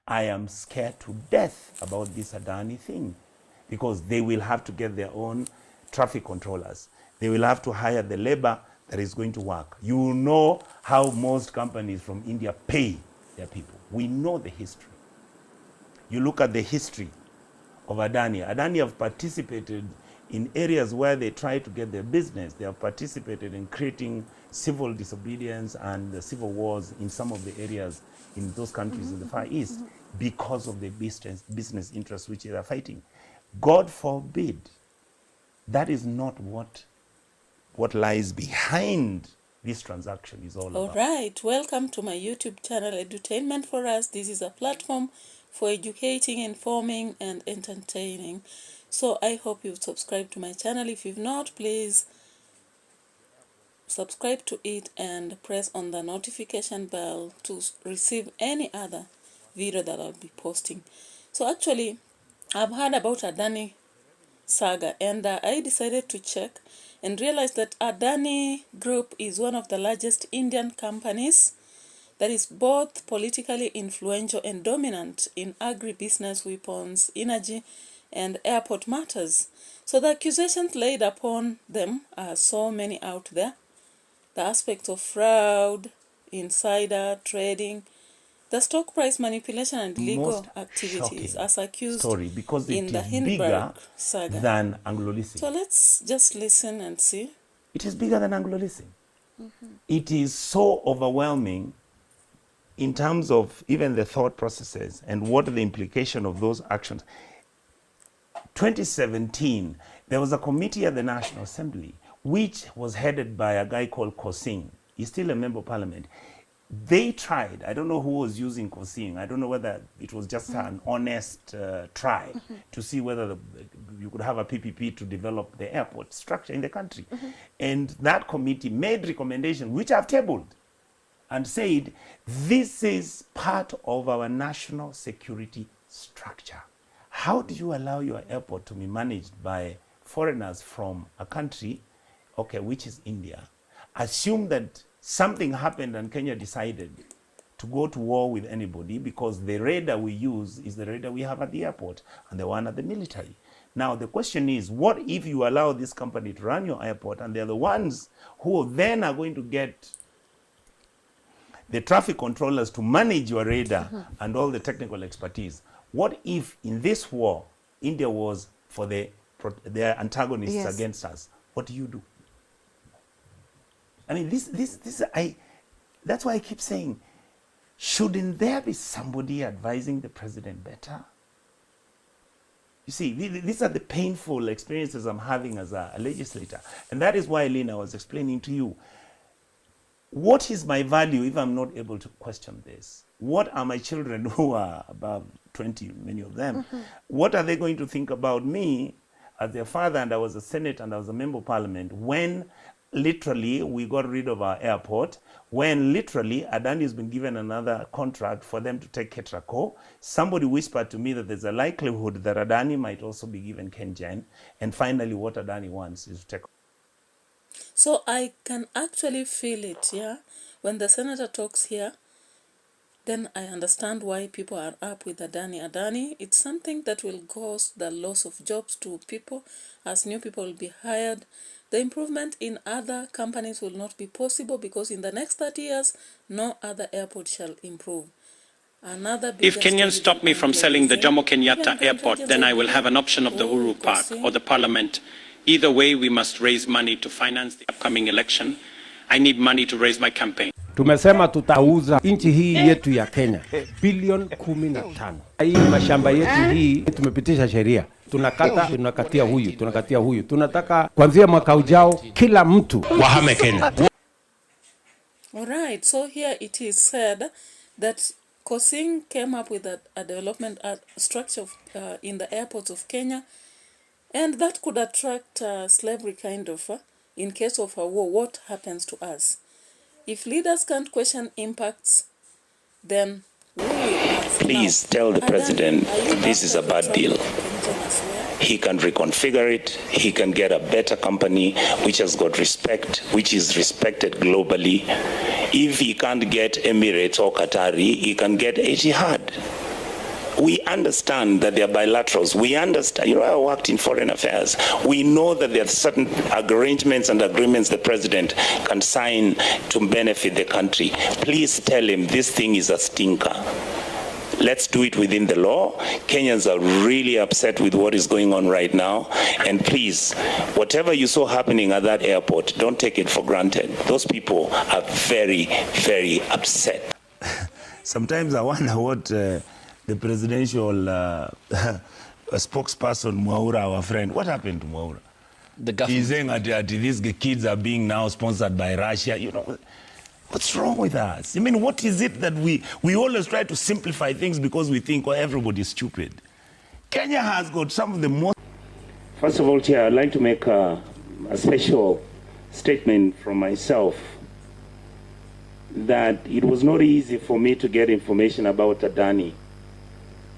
I am scared to death about this ADANI thing, because they will have to get their own traffic controllers. They will have to hire the labor that is going to work. You know how most companies from India pay their people. We know the history. You look at the history of ADANI. ADANI have participated in areas where they try to get their business. They have participated in creating civil disobedience and civil wars in some of the areas in those countries in the Far East because of the business interests which they are fighting. God forbid, that is not what lies behind this transaction is all about. All right, welcome to my YouTube channel, Edutainment for Us. This is a platform for educating, informing, and entertaining. So I hope you've subscribed to my channel. If you've not, please subscribe to it and press on the notification bell to receive any other video that I'll be posting. So actually, I've heard about ADANI saga, and I decided to check and realized that ADANI Group is one of the largest Indian companies that is both politically influential and dominant in agribusiness, weapons, energy, and airport matters. So the accusations laid upon them are so many out there. The aspects of fraud, insider trading, the stock price manipulation and illegal activities as accused story, because in the Hindenburg saga than Anglo-Leasing. So let's just listen and see. It is bigger than Anglo-Leasing. It is so overwhelming in terms of even the thought processes and what are the implication of those actions. 2017, there was a committee at the National Assembly which was headed by a guy called Kosing. He's still a member of parliament. They tried, I don't know who was using Kosing, I don't know whether it was just an honest try to see whether you could have a PPP to develop the airport structure in the country. And that committee made recommendations which I've tabled and said, this is part of our national security structure. How do you allow your airport to be managed by foreigners from a country, okay, which is India? Assume that something happened and Kenya decided to go to war with anybody because the radar we use is the radar we have at the airport and the one at the military. Now the question is, what if you allow this company to run your airport and they're the ones who then are going to get the traffic controllers to manage your radar and all the technical expertise? What if in this war, India was for their antagonists against us? What do you do? I mean, that's why I keep saying, shouldn't there be somebody advising the president better? You see, these are the painful experiences I'm having as a legislator. And that is why, Lena, I was explaining to you, what is my value if I'm not able to question this? What are my children who are above 20, many of them, what are they going to think about me as their father? And I was a senator and I was a member of parliament when literally we got rid of our airport, when literally ADANI has been given another contract for them to take Ketraco. Somebody whispered to me that there's a likelihood that ADANI might also be given KenGen. And finally what ADANI wants is to take. So I can actually feel it, yeah? When the senator talks here, then I understand why people are up with ADANI. ADANI, it's something that will cause the loss of jobs to people as new people will be hired. The improvement in other companies will not be possible because in the next 30 years, no other airport shall improve. If Kenyans stop me from selling the Jomo Kenyatta airport, then I will have an option of the Uhuru Park or the parliament. Either way, we must raise money to finance the upcoming election. I need money to raise my campaign. Tumesema tutauza nchi hii yetu ya Kenya bilioni 15. Hii mashamba yetu hii tumepitisha sheria. Tunakatia huyu. Tunataka kuanzia mwaka ujao kila mtu wahame Kenya. All right, so here it is said that Kosing came up with a development structure in the airports of Kenya, and that could attract slavery kind of, in case of a war, what happens to us? If leaders can't question impacts, then we will. Please tell the president this is a bad deal. He can reconfigure it. He can get a better company which has got respect, which is respected globally. If he can't get Emirates or Qatari, he can get Etihad. We understand that there are bilaterals. We understand, you know, I worked in foreign affairs. We know that there are certain arrangements and agreements the president can sign to benefit the country. Please tell him this thing is a stinker. Let's do it within the law. Kenyans are really upset with what is going on right now. And please, whatever you saw happening at that airport, don't take it for granted. Those people are very, very upset. Sometimes I wonder what the presidential spokesperson, Mwaura, our friend, what happened to Mwaura? The government. He's saying that these kids are being now sponsored by Russia. You know, what's wrong with us? I mean, what is it that we always try to simplify things because we think, oh, everybody's stupid. Kenya has got some of the most... First of all, Chair, I'd like to make a special statement from myself that it was not easy for me to get information about ADANI.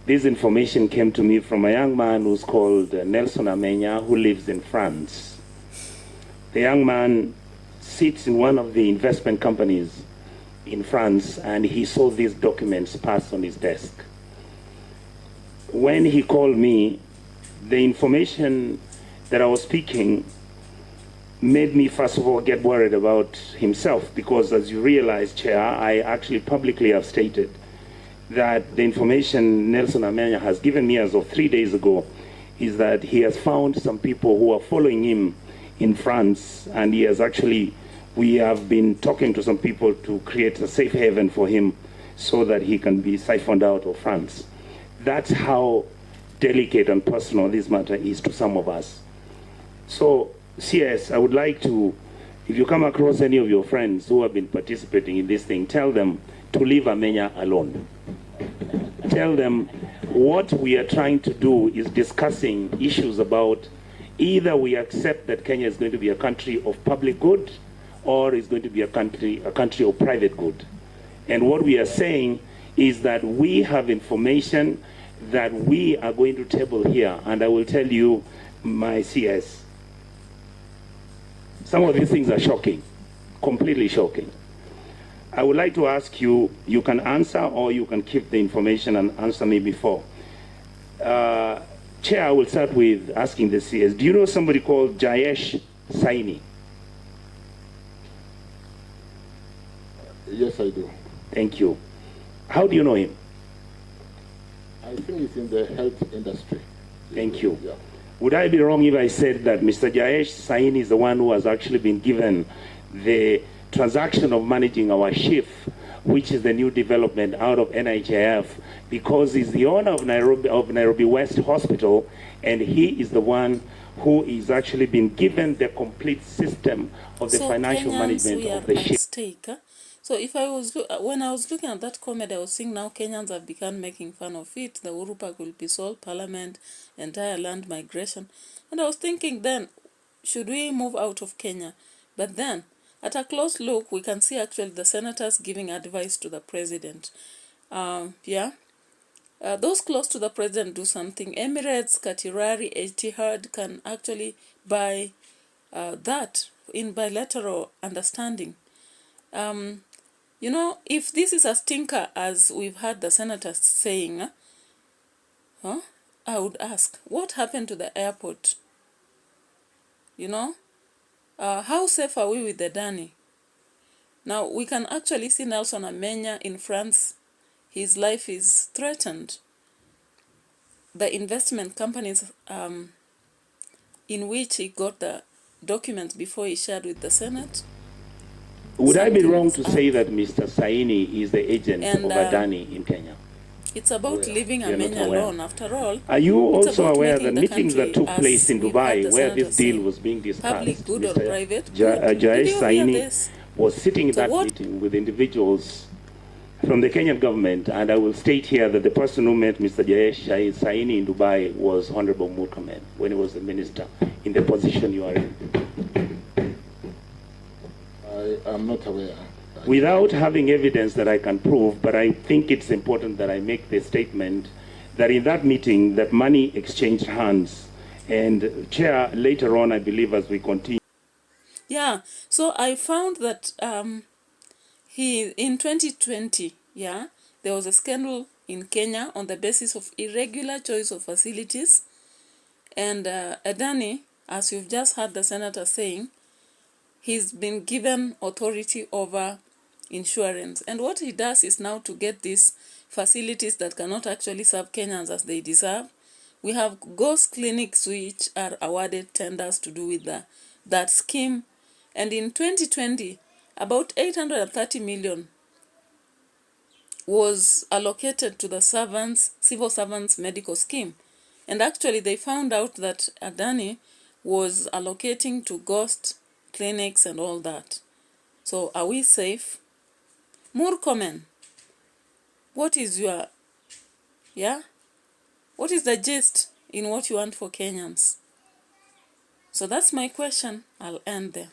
This information came to me from a young man who's called Nelson Amenya, who lives in France. The young man sits in one of the investment companies in France, and he saw these documents passed on his desk. When he called me, the information that I was speaking made me, first of all, get worried about himself, because as you realize, Chair, I actually publicly have stated that the information Nelson Amenya has given me as of 3 days ago is that he has found some people who are following him in France, and he has actually, we have been talking to some people to create a safe haven for him so that he can be siphoned out of France. That's how delicate and personal this matter is to some of us. So, CS, I would like to, if you come across any of your friends who have been participating in this thing, tell them to leave Amenya alone. Tell them what we are trying to do is discussing issues about either we accept that Kenya is going to be a country of public good or is going to be a country of private good. And what we are saying is that we have information that we are going to table here, and I will tell you, my CS, some of these things are shocking, completely shocking. I would like to ask you, you can answer or you can keep the information and answer me before. Chair, I will start with asking the CS. Do you know somebody called Jayesh Saini? Yes, I do. Thank you. How do you know him? I think it's in the health industry. Thank you. Yeah. Would I be wrong if I said that Mr. Jayesh Saini is the one who has actually been given the transaction of managing our SHIF, which is the new development out of NHIF, because he's the owner of Nairobi West Hospital, and he is the one who is actually been given the complete system of the financial management of the SHIF. Stake, huh? So if I was when I was looking at that comment, I was seeing now Kenyans have begun making fun of it. The Uhuru Park will be sold, Parliament, entire land migration, and I was thinking then, should we move out of Kenya? But then, at a close look, we can see actually the senators giving advice to the president. Those close to the president do something. Emirates, Katirari, Etihad can actually buy that in bilateral understanding. You know, if this is a stinker, as we've heard the senators saying, I would ask, what happened to the airport? You know? How safe are we with the ADANI? Now, we can actually see Nelson Amenya in France. His life is threatened. The investment companies in which he got the documents before he shared with the Senate. Would I be wrong to say that Mr. Saini is the agent of ADANI in Kenya? It's about leaving Amenya alone, after all. Are you also aware that meetings that took place in Dubai, where this deal was being discussed, public good or private? Jayesh Saini was sitting in that meeting with individuals from the Kenyan government, and I will state here that the person who met Mr. Jayesh Saini in Dubai was Honorable Murkomen, when he was the minister, in the position you are in. I am not aware. Without having evidence that I can prove, but I think it's important that I make the statement that in that meeting, that money exchanged hands. And Chair, later on, I believe as we continue. Yeah, so I found that in 2020, there was a scandal in Kenya on the basis of irregular choice of facilities. And ADANI, as you've just heard the senator saying, he's been given authority over insurance. And what he does is now to get these facilities that cannot actually serve Kenyans as they deserve. We have ghost clinics which are awarded tenders to do with that scheme. And in 2020, about 830 million was allocated to the civil servants medical scheme. And actually they found out that ADANI was allocating to ghost clinics and all that. So are we safe? Murkomen, what is your, what is the gist in what you want for Kenyans? So that's my question. I'll end there.